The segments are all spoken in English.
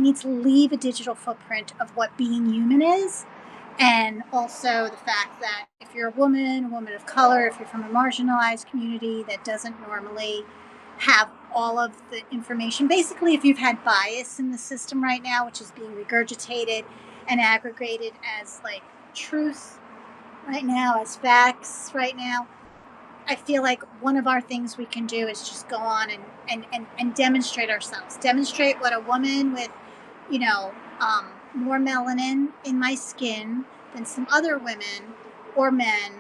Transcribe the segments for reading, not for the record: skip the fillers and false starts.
need to leave a digital footprint of what being human is. And also the fact that if you're a woman of color, if you're from a marginalized community that doesn't normally have all of the information, basically, if you've had bias in the system right now, which is being regurgitated and aggregated as like truth right now, as facts right now, I feel like one of our things we can do is just go on and demonstrate ourselves, demonstrate what a woman with, you know, more melanin in my skin than some other women or men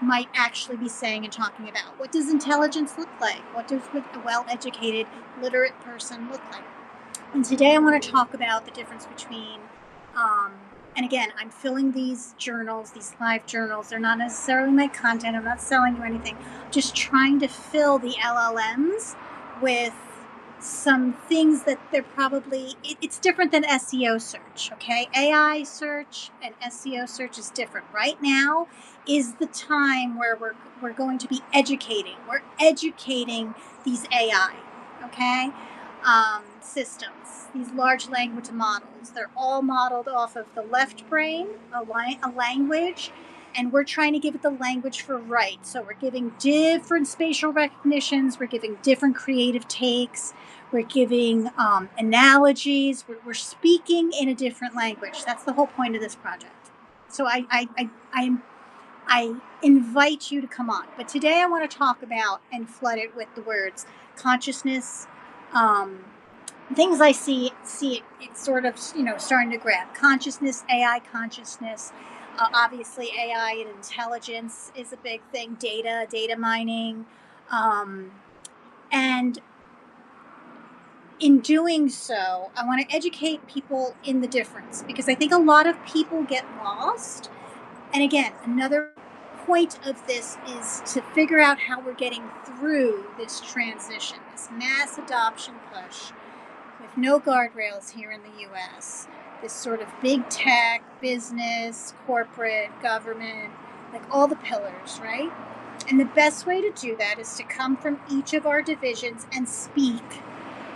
might actually be saying and talking about. What does intelligence look like? What does a well-educated, literate person look like? And today I want to talk about the difference between, and again, I'm filling these journals, these live journals. They're not necessarily my content. I'm not selling you anything. I'm just trying to fill the LLMs with some things that they're probably, it's different than SEO search, okay? AI search and SEO search is different. Right now is the time where we're going to be educating. We're educating these AI, okay? Systems, these large language models. They're all modeled off of the left brain, a language, and we're trying to give it the language for right. So we're giving different spatial recognitions, we're giving different creative takes, we're giving analogies, we're speaking in a different language. That's the whole point of this project. So I invite you to come on. But today I want to talk about and flood it with the words consciousness, things I see it's sort of, starting to grab consciousness, AI consciousness. Obviously, AI and intelligence is a big thing. Data mining, and in doing so, I want to educate people in the difference because I think a lot of people get lost. And again, another point of this is to figure out how we're getting through this transition, this mass adoption push with no guardrails here in the US, this sort of big tech, business, corporate, government, like all the pillars, right? And the best way to do that is to come from each of our divisions and speak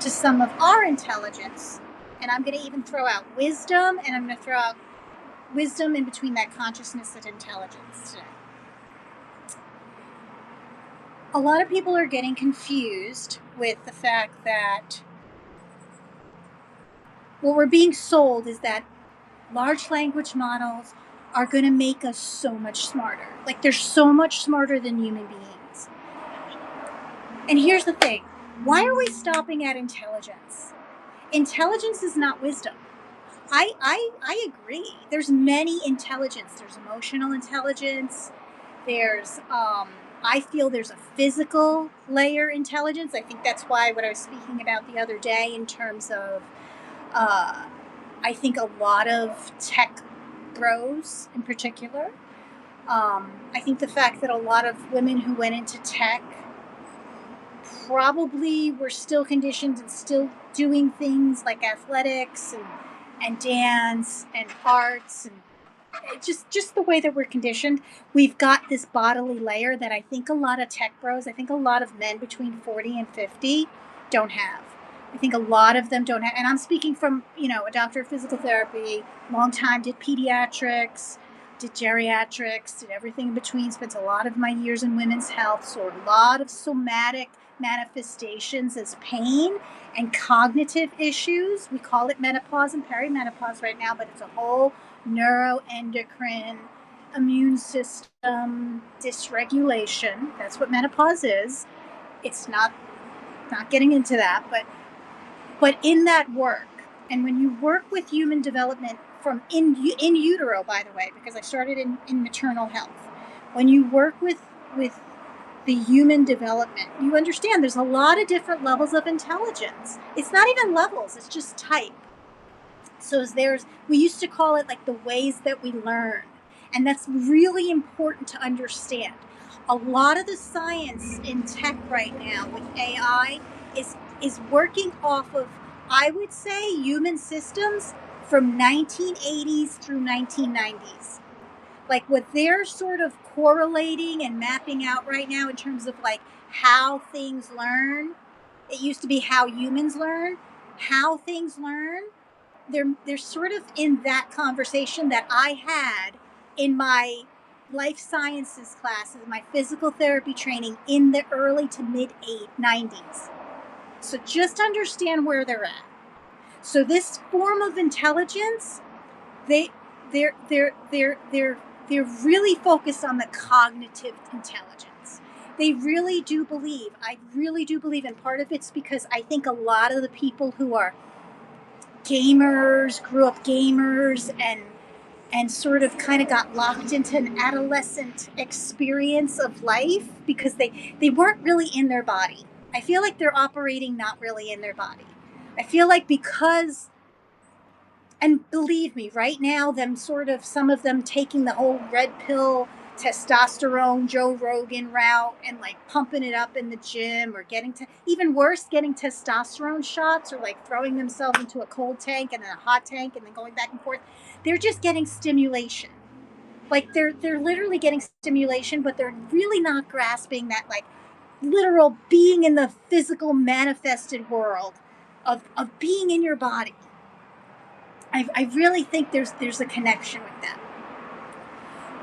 to some of our intelligence. And I'm going to even throw out wisdom, and I'm going to throw out wisdom in between that consciousness and intelligence today. A lot of people are getting confused with the fact that what we're being sold is that large language models are going to make us so much smarter. Like they're so much smarter than human beings. And here's the thing. Why are we stopping at intelligence? Intelligence is not wisdom. I agree. There's many intelligence. There's emotional intelligence. There's, I feel there's a physical layer intelligence. I think that's why what I was speaking about the other day in terms of, I think a lot of tech bros in particular. I think the fact that a lot of women who went into tech probably were still conditioned and still doing things like athletics and dance and arts and just the way that we're conditioned. We've got this bodily layer that I think a lot of tech bros, I think a lot of men between 40 and 50 don't have. I think a lot of them don't have, and I'm speaking from, a doctor of physical therapy, long time, did pediatrics, did geriatrics, did everything in between, spent a lot of my years in women's health, so a lot of somatic manifestations as pain and cognitive issues. We call it menopause and perimenopause right now, but it's a whole neuroendocrine immune system dysregulation. That's what menopause is. It's not getting into that, but in that work, and when you work with human development from in utero, by the way, because I started in maternal health, when you work with the human development, you understand there's a lot of different levels of intelligence. It's not even levels, it's just type. So we used to call it like the ways that we learn. And that's really important to understand. A lot of the science in tech right now with AI is working off of, I would say, human systems from 1980s through 1990s. Like what they're sort of correlating and mapping out right now in terms of like how things learn. It used to be how humans learn. How things learn they're sort of in that conversation that I had in my life sciences classes, my physical therapy training in the early to mid 90s. So just understand where they're at. So this form of intelligence, they they're really focused on the cognitive intelligence. They really do believe. I really do believe, and part of it's because I think a lot of the people who are gamers, grew up gamers, and sort of kind of got locked into an adolescent experience of life because they weren't really in their body. I feel like they're operating not really in their body. I feel like because, and believe me, right now, some of them taking the whole red pill testosterone Joe Rogan route and like pumping it up in the gym, or even worse, getting testosterone shots, or like throwing themselves into a cold tank and then a hot tank and then going back and forth. They're just getting stimulation. Like they're literally getting stimulation, but they're really not grasping that like literal being in the physical manifested world of being in your body. I really think there's a connection with that.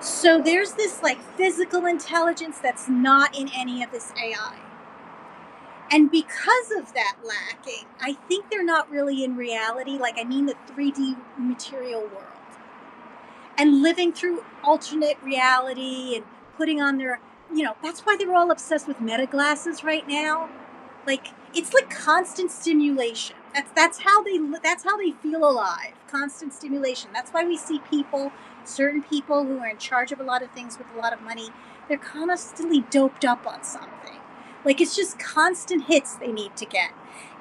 So there's this like physical intelligence that's not in any of this AI. And because of that lacking, I think they're not really in reality, like I mean the 3D material world. And living through alternate reality and putting on their, that's why they're all obsessed with meta glasses right now. Like it's like constant stimulation. That's how they feel alive. Constant stimulation. That's why we see certain people who are in charge of a lot of things with a lot of money, they're constantly doped up on something. Like it's just constant hits they need to get.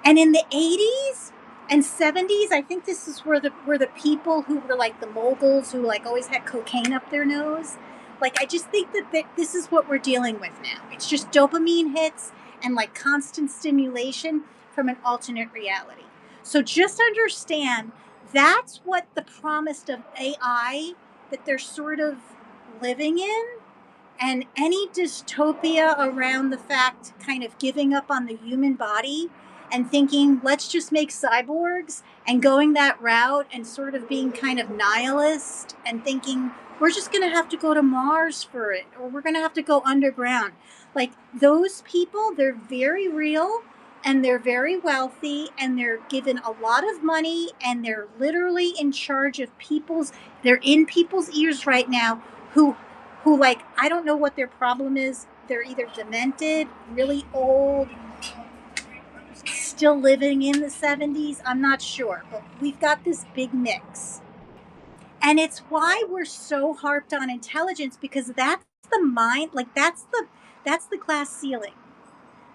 And in the 80s and 70s, I think this is where the people who were like the moguls who like always had cocaine up their nose. Like I just think that this is what we're dealing with now. It's just dopamine hits and like constant stimulation from an alternate reality. So just understand that's what the promise of AI that they're sort of living in, and any dystopia around the fact kind of giving up on the human body and thinking let's just make cyborgs and going that route and sort of being kind of nihilist and thinking we're just going to have to go to Mars for it, or we're going to have to go underground. Like those people, they're very real and they're very wealthy and they're given a lot of money and they're literally in charge of they're in people's ears right now who like, I don't know what their problem is. They're either demented, really old, still living in the 70s. I'm not sure, but we've got this big mix. And it's why we're so harped on intelligence, because that's the mind, like that's the glass ceiling.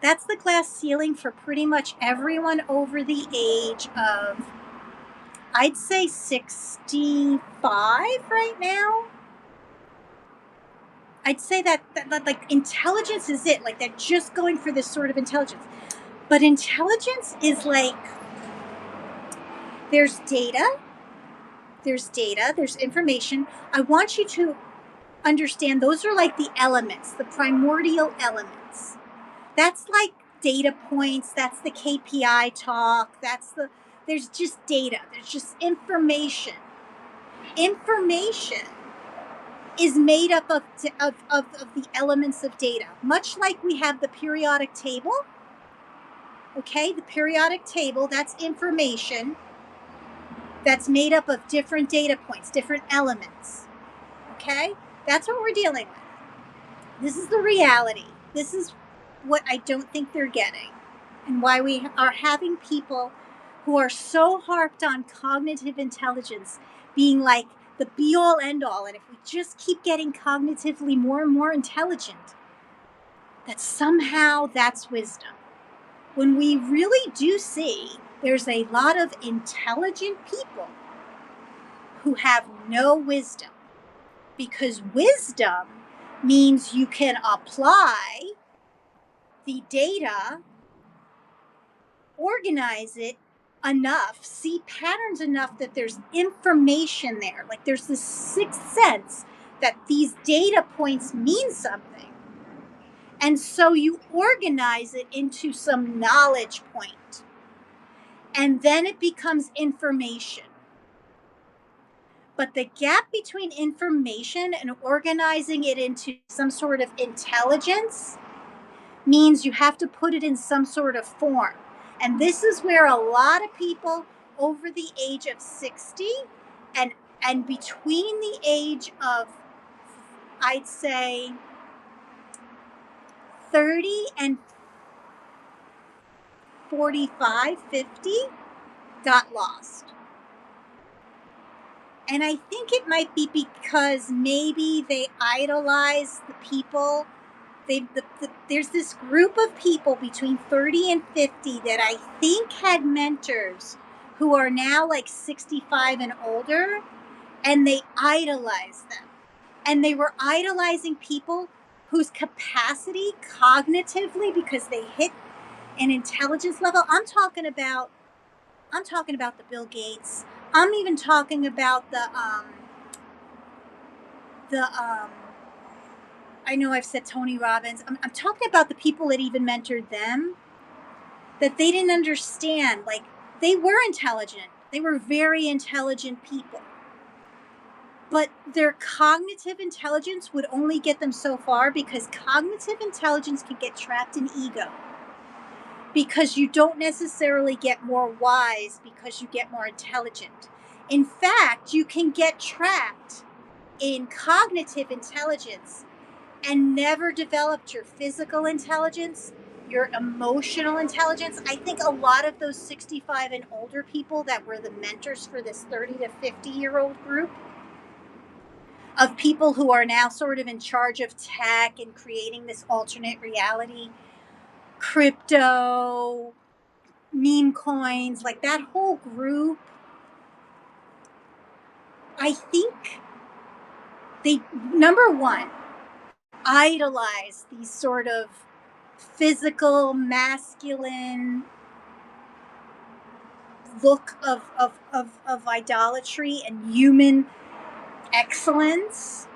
That's the glass ceiling for pretty much everyone over the age of, I'd say 65 right now. I'd say that like intelligence is it. Like they're just going for this sort of intelligence. But intelligence is like, there's data, there's information. I want you to understand those are like the elements, the primordial elements. That's like data points, that's the KPI talk, there's just data, there's just information. Information is made up of the elements of data, much like we have the periodic table. Okay, the periodic table, that's information that's made up of different data points, different elements. Okay, that's what we're dealing with. This is the reality. This is what I don't think they're getting, and why we are having people who are so harped on cognitive intelligence being like the be all end all. And if we just keep getting cognitively more and more intelligent, that somehow that's wisdom. When we really do see there's a lot of intelligent people who have no wisdom, because wisdom means you can apply the data, organize it enough, see patterns enough that there's information there. Like there's this sixth sense that these data points mean something. And so you organize it into some knowledge point. And then it becomes information. But the gap between information and organizing it into some sort of intelligence means you have to put it in some sort of form. And this is where a lot of people over the age of 60 and between the age of, I'd say, 30 and 45, 50 got lost. And I think it might be because maybe they idolize the people. There's this group of people between 30 and 50 that I think had mentors who are now like 65 and older, and they idolized them. And they were idolizing people whose capacity cognitively, because they hit an intelligence level. I'm talking about the Bill Gates. I'm even talking about the I know I've said Tony Robbins. I'm talking about the people that even mentored them, that they didn't understand. Like, they were intelligent. They were very intelligent people. But their cognitive intelligence would only get them so far, because cognitive intelligence can get trapped in ego. Because you don't necessarily get more wise because you get more intelligent. In fact, you can get trapped in cognitive intelligence and never developed your physical intelligence, your emotional intelligence. I think a lot of those 65 and older people that were the mentors for this 30 to 50-year-old group of people who are now sort of in charge of tech and creating this alternate reality, crypto, meme coins, like that whole group, I think they, number one, idolize these sort of physical, masculine look of idolatry and human excellence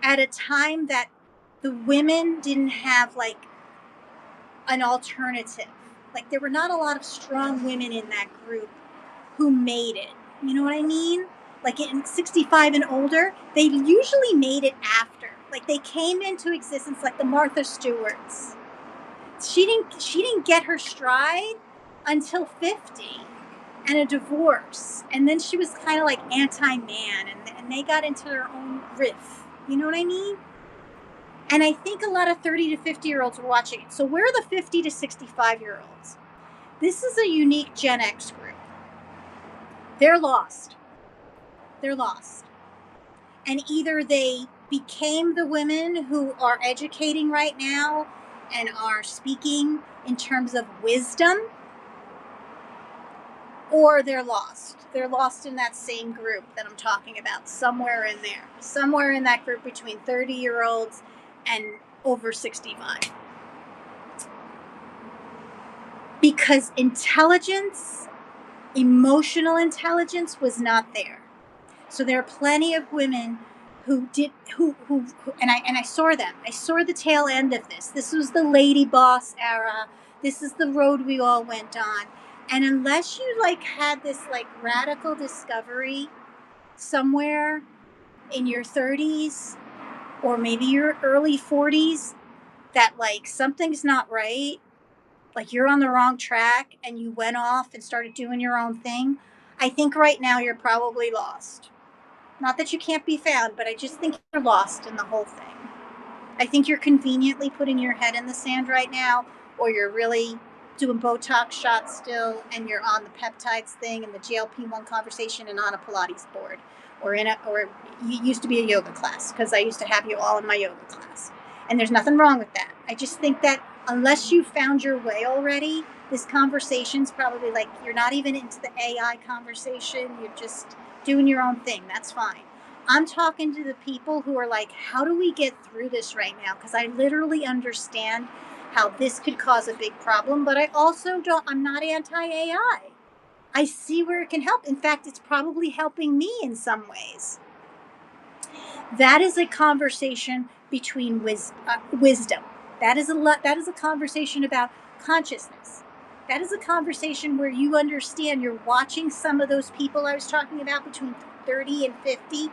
at a time that the women didn't have like an alternative. Like, there were not a lot of strong women in that group who made it. You know what I mean? Like, in 65 and older, they usually made it after. Like, they came into existence like the Martha Stewarts. She didn't get her stride until 50 and a divorce. And then she was kind of like anti-man, and they got into their own riff. You know what I mean? And I think a lot of 30 to 50-year-olds were watching it. So where are the 50 to 65-year-olds? This is a unique Gen X group. They're lost. They're lost. And either they became the women who are educating right now and are speaking in terms of wisdom, or they're lost. They're lost in that same group that I'm talking about, somewhere in there. Somewhere in that group between 30-year-olds and over 65. Because intelligence, emotional intelligence, was not there. So there are plenty of women who and I saw them. I saw the tail end of this. This was the lady boss era. This is the road we all went on. And unless you like had this like radical discovery somewhere in your 30s or maybe your early 40s that like something's not right, like you're on the wrong track, and you went off and started doing your own thing, I think right now you're probably lost. Not that you can't be found, but I just think you're lost in the whole thing. I think you're conveniently putting your head in the sand right now, or you're really doing Botox shots still, and you're on the peptides thing and the GLP-1 conversation and on a Pilates board, or you used to be a yoga class, because I used to have you all in my yoga class. And there's nothing wrong with that. I just think that unless you found your way already, this conversation's probably like, you're not even into the AI conversation. You're just doing your own thing. That's fine. I'm talking to the people who are like, how do we get through this right now? Because I literally understand how this could cause a big problem, but I also I'm not anti-AI. I see where it can help. In fact, it's probably helping me in some ways. That is a conversation between wisdom. That is a conversation about consciousness. That is a conversation where you understand you're watching some of those people I was talking about between 30 and 50.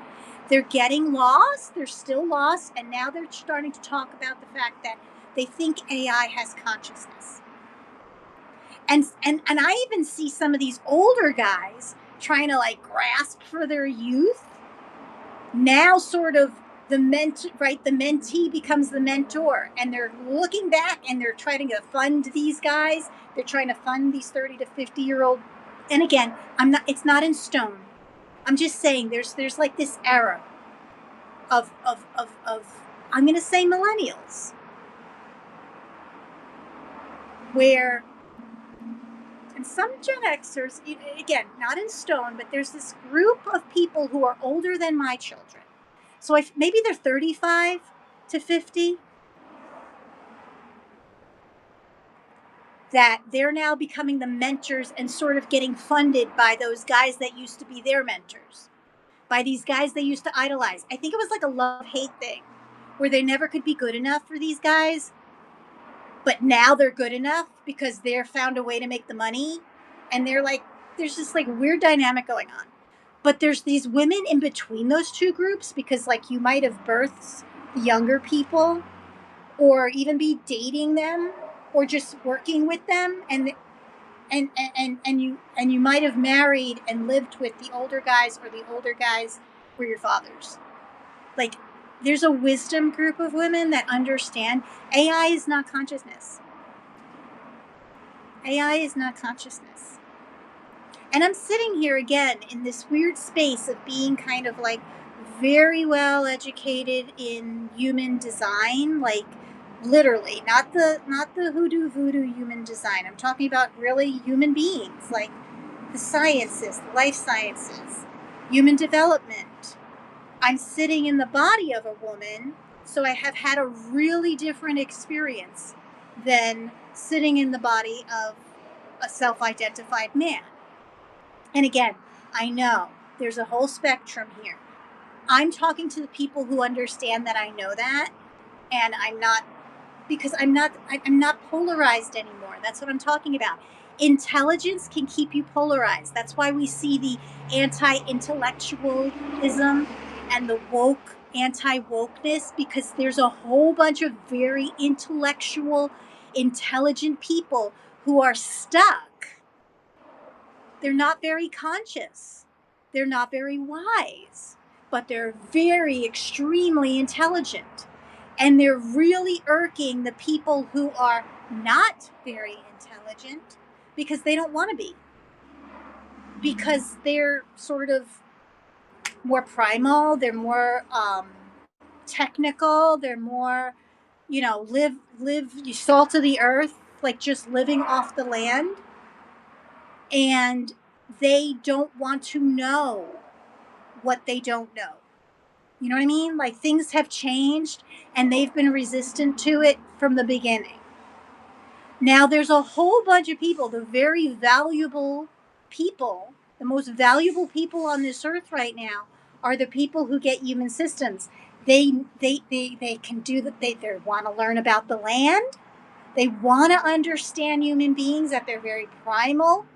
They're getting lost, they're still lost, and now they're starting to talk about the fact that they think AI has consciousness. And I even see some of these older guys trying to like grasp for their youth. Now sort of the mentee becomes the mentor, and they're looking back and they're trying to fund these guys. They're trying to fund these 30 to 50-year-old. And again, it's not in stone. I'm just saying there's like this era of I'm going to say millennials, where, and some Gen Xers, again, not in stone, but there's this group of people who are older than my children. So maybe they're 35 to 50, that they're now becoming the mentors and sort of getting funded by those guys that used to be their mentors, by these guys they used to idolize. I think it was like a love-hate thing where they never could be good enough for these guys, but now they're good enough because they're found a way to make the money. And they're like, there's this like weird dynamic going on. But there's these women in between those two groups, because like you might have birthed younger people or even be dating them or just working with them, and you might have married and lived with the older guys, or the older guys were your fathers. Like, there's a wisdom group of women that understand AI is not consciousness. AI is not consciousness. And I'm sitting here again in this weird space of being kind of like very well educated in human design, like literally, not the hoodoo voodoo human design. I'm talking about really human beings, like the sciences, the life sciences, human development. I'm sitting in the body of a woman, so I have had a really different experience than sitting in the body of a self-identified man. And again, I know there's a whole spectrum here. I'm talking to the people who understand that I know that, and I'm not polarized anymore. That's what I'm talking about. Intelligence can keep you polarized. That's why we see the anti-intellectualism and the anti-wokeness, because there's a whole bunch of very intellectual, intelligent people who are stuck. They're not very conscious. They're not very wise, but they're very extremely intelligent. And they're really irking the people who are not very intelligent because they don't want to be. Because they're sort of more primal, they're more technical, they're more, live you salt of the earth, like just living off the land. And they don't want to know what they don't know. You know what I mean? Like, things have changed and they've been resistant to it from the beginning. Now there's a whole bunch of people, the very valuable people, the most valuable people on this earth right now are the people who get human systems. They can do that. They want to learn about the land. They want to understand human beings at their very primal,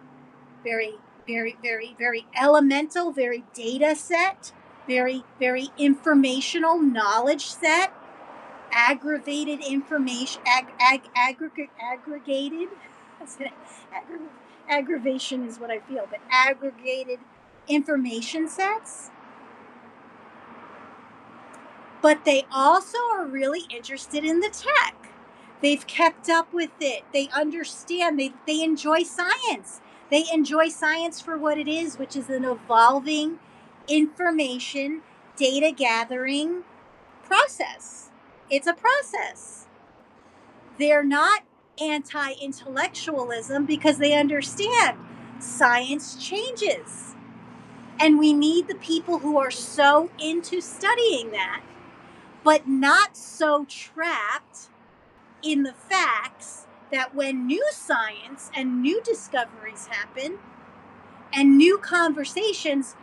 very, very, very, very elemental, very data set, very, very informational knowledge set, aggravated information, aggregated. Aggravation is what I feel, but aggregated information sets. But they also are really interested in the tech. They've kept up with it. They understand. They enjoy science. They enjoy science for what it is, which is an evolving information data gathering process. It's a process. They're not anti-intellectualism because they understand science changes. And we need the people who are so into studying that, but not so trapped in the facts that when new science and new discoveries happen and new conversations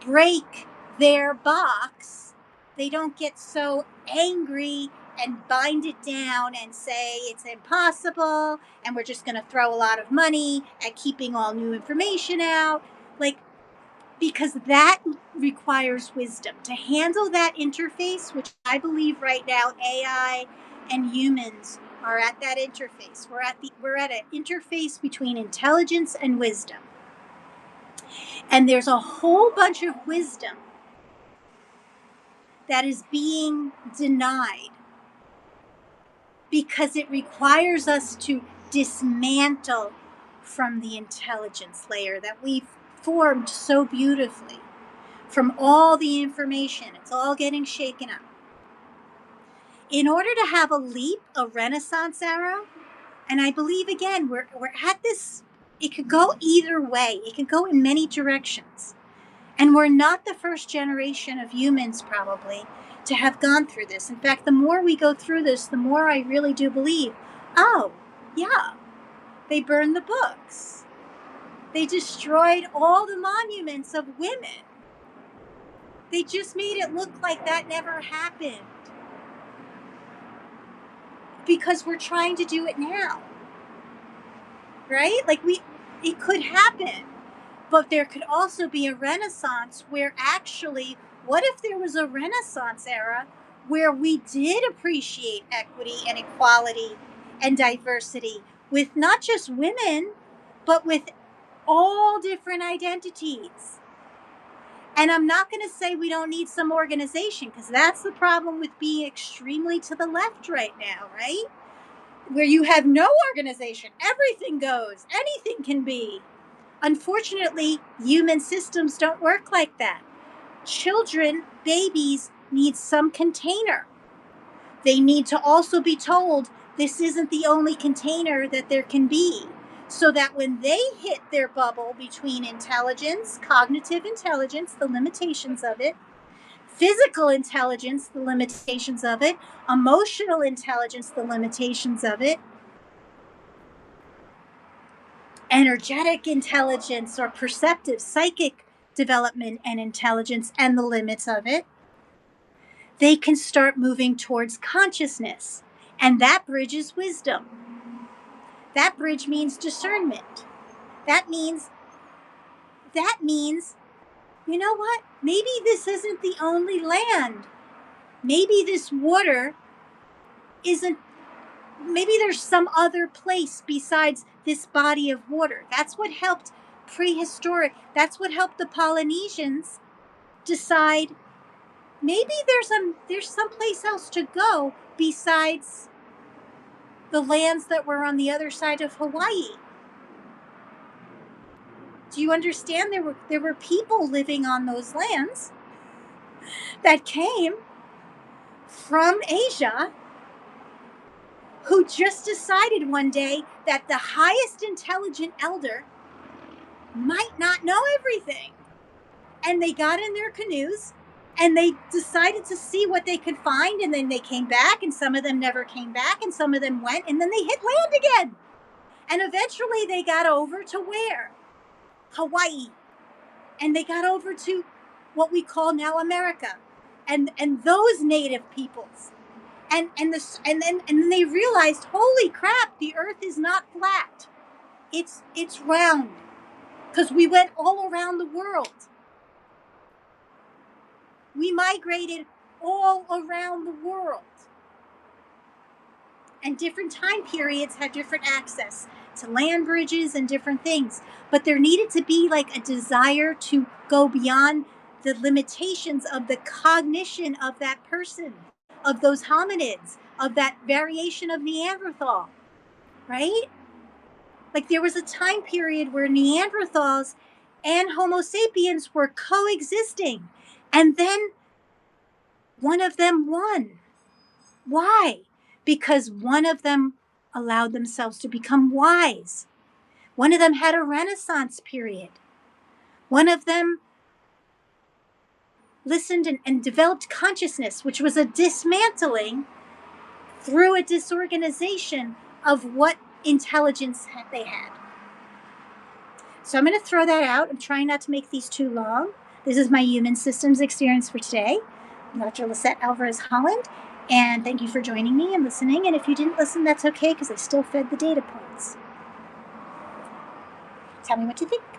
break their box, they don't get so angry and bind it down and say it's impossible and we're just going to throw a lot of money at keeping all new information out. Like, because that requires wisdom to handle that interface, which I believe right now AI and humans are at that interface. We're at an interface between intelligence and wisdom. And there's a whole bunch of wisdom that is being denied because it requires us to dismantle from the intelligence layer that we've formed so beautifully. From all the information, it's all getting shaken up. In order to have a leap, a Renaissance era, and I believe, again, we're at this, it could go either way. It could go in many directions. And we're not the first generation of humans, probably, to have gone through this. In fact, the more we go through this, the more I really do believe, oh, yeah, they burned the books. They destroyed all the monuments of women. They just made it look like that never happened. Because we're trying to do it now. Right? Like, it could happen. But there could also be a Renaissance where actually, what if there was a Renaissance era where we did appreciate equity and equality and diversity with not just women, but with all different identities? And I'm not going to say we don't need some organization, because that's the problem with being extremely to the left right now, right? Where you have no organization, everything goes, anything can be. Unfortunately, human systems don't work like that. Children, babies, need some container. They need to also be told this isn't the only container that there can be, so that when they hit their bubble between intelligence, cognitive intelligence, the limitations of it, physical intelligence, the limitations of it, emotional intelligence, the limitations of it, energetic intelligence or perceptive, psychic development and intelligence and the limits of it, they can start moving towards consciousness. And that bridge is wisdom. That bridge means discernment. That means, you know what? Maybe this isn't the only land. Maybe this water isn't, maybe there's some other place besides this body of water. That's what helped prehistoric, that's what helped the Polynesians decide maybe there's someplace else to go besides the lands that were on the other side of Hawaii. Do you understand? There were people living on those lands that came from Asia who just decided one day that the highest intelligent elder might not know everything. And they got in their canoes and they decided to see what they could find, and then they came back, and some of them never came back, and some of them went, and then they hit land again. And eventually they got over to where? Hawaii. And they got over to what we call now America. And those native peoples. And then they realized, holy crap, the earth is not flat. It's round. Because we went all around the world. We migrated all around the world. And different time periods had different access to land bridges and different things. But there needed to be like a desire to go beyond the limitations of the cognition of that person, of those hominids, of that variation of Neanderthal, right? Like there was a time period where Neanderthals and Homo sapiens were coexisting. And then one of them won. Why? Because one of them allowed themselves to become wise. One of them had a Renaissance period. One of them listened and developed consciousness, which was a dismantling through a disorganization of what intelligence they had. So I'm going to throw that out. I'm trying not to make these too long. This is my human systems experience for today. I'm Dr. Lissette Alvarez-Holland, And thank you for joining me and listening. And if you didn't listen, that's okay because I still fed the data points. Tell me what you think.